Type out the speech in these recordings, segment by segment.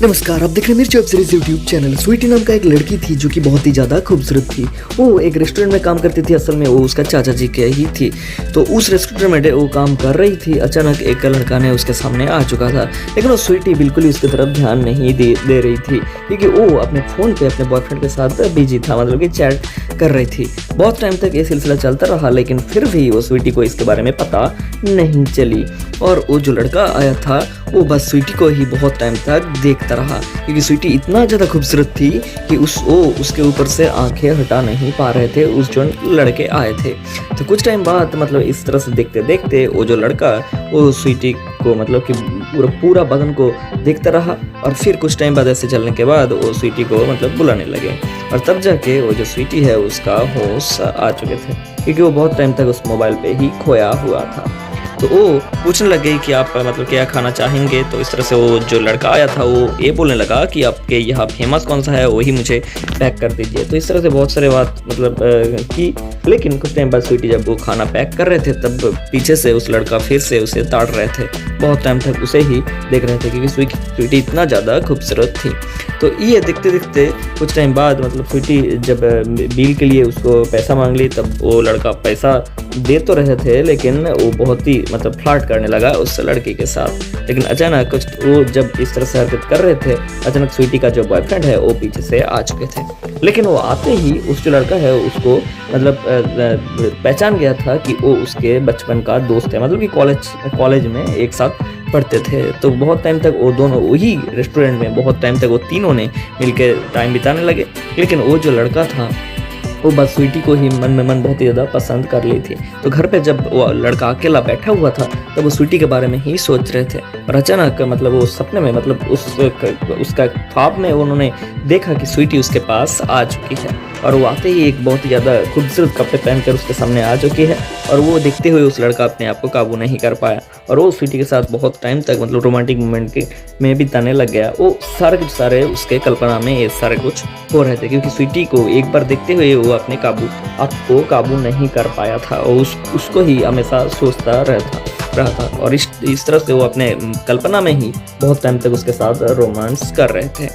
नमस्कार, आप देख रहे हैं मेरे web series YouTube channel. Sweety नाम का एक लड़की थी जो कि बहुत ही ज़्यादा खूबसूरत थी। वो एक रेस्टोरेंट में काम करती थी। असल में वो उसका चाचा जी के ही थी। तो उस रेस्टोरेंट में वो काम कर रही थी। अचानक एक लड़का ने उसके सामने आ चुका था, लेकिन वो स्वीटी बिल्कुल ही उसकी तरफ ध्यान नहीं दे रही थी, क्योंकि वो अपने फ़ोन पे अपने बॉयफ्रेंड के साथ बिजी था, मतलब कि चैट कर रही थी। बहुत टाइम तक ये सिलसिला चलता रहा, लेकिन फिर भी वो स्वीटी को इसके बारे में पता नहीं चली। और वो जो लड़का आया था वो बस स्वीटी को ही बहुत टाइम तक देखता रहा, क्योंकि स्वीटी इतना ज़्यादा खूबसूरत थी कि उसके ऊपर से आंखें हटा नहीं पा रहे थे उस जो लड़के आए थे। तो कुछ टाइम बाद मतलब इस तरह से देखते देखते वो जो लड़का वो स्वीटी को मतलब कि पूरा बदन को देखता रहा। और फिर कुछ टाइम बाद ऐसे चलने के बाद वो स्वीटी को मतलब बुलाने लगे, और तब जाके वो जो स्वीटी है उसका होश आ चुके थे, क्योंकि वो बहुत टाइम तक उस मोबाइल पे ही खोया हुआ था। तो वो पूछने लगे कि आप मतलब क्या खाना चाहेंगे। तो इस तरह से वो जो लड़का आया था वो ये बोलने लगा कि आपके यहाँ फेमस कौन सा है वही मुझे पैक कर दीजिए। तो इस तरह से बहुत सारे बात मतलब की, लेकिन कुछ टाइम बाद स्वीटी जब वो खाना पैक कर रहे थे तब पीछे से उस लड़का फिर से उसे ताड़ रहे थे। बहुत टाइम तक उसे ही देख रहे थे, क्योंकि स्वीटी इतना ज़्यादा खूबसूरत थी। तो ये देखते देखते कुछ टाइम बाद मतलब स्वीटी जब बिल के लिए उसको पैसा मांग ली, तब वो लड़का पैसा दे तो रहे थे, लेकिन वो बहुत ही मतलब फ्लर्ट करने लगा उस लड़की के साथ। लेकिन अचानक कुछ वो जब इस तरह से हरकत कर रहे थे, अचानक स्वीटी का जो बॉयफ्रेंड है वो पीछे से आ चुके थे। लेकिन वो आते ही उस जो लड़का है उसको मतलब पहचान गया था कि वो उसके बचपन का दोस्त है, मतलब कि कॉलेज में एक साथ पढ़ते थे। तो बहुत टाइम तक वो दोनों वही रेस्टोरेंट में बहुत टाइम तक वो तीनों ने मिलकर टाइम बिताने लगे। लेकिन वो जो लड़का था वो बस स्वीटी को ही मन में मन बहुत ही ज़्यादा पसंद कर ली थी। तो घर पे जब वो लड़का अकेला बैठा हुआ था तब वो स्वीटी के बारे में ही सोच रहे थे, और अचानक मतलब वो सपने में मतलब उसका ख्वाब में उन्होंने देखा कि स्वीटी उसके पास आ चुकी है। और वो आते ही एक बहुत ही ज़्यादा खूबसूरत कपड़े पहनकर उसके सामने आ चुकी है। और वो देखते हुए उस लड़का अपने आप को काबू नहीं कर पाया, और वो स्वीटी के साथ बहुत टाइम तक मतलब रोमांटिक मोमेंट में बिताने लग गया। वो सारे उसके कल्पना में ये सारे कुछ हो रहे थे, क्योंकि स्वीटी को एक बार देखते हुए वो अपने आपको काबू नहीं कर पाया था, और उसको ही हमेशा सोचता रहा था। और इस तरह से वो अपने कल्पना में ही बहुत टाइम तक उसके साथ रोमांस कर रहे थे।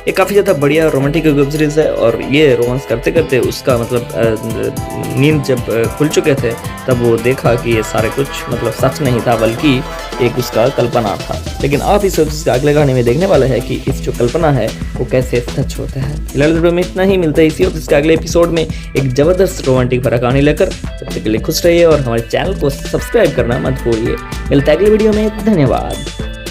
ये काफ़ी ज़्यादा बढ़िया रोमांटिक वेब सीरीज़ है, और ये रोमांस करते करते उसका मतलब नींद जब खुल चुके थे तब वो देखा कि ये सारे कुछ मतलब सच नहीं था, बल्कि एक उसका कल्पना था। लेकिन आप इस वेब सीरीज़ के अगले कहानी में देखने वाले हैं कि इस जो कल्पना है वो कैसे सच होता है। फिलहाल वीडियो में इतना ही, मिलता है इसी वेब सीरीज़ के अगले एपिसोड में एक ज़बरदस्त रोमांटिक भरा कहानी लेकर। तब तक के लिए खुश रहिए और हमारे चैनल को सब्सक्राइब करना मत भूलिए। मिलता है अगली वीडियो में, धन्यवाद।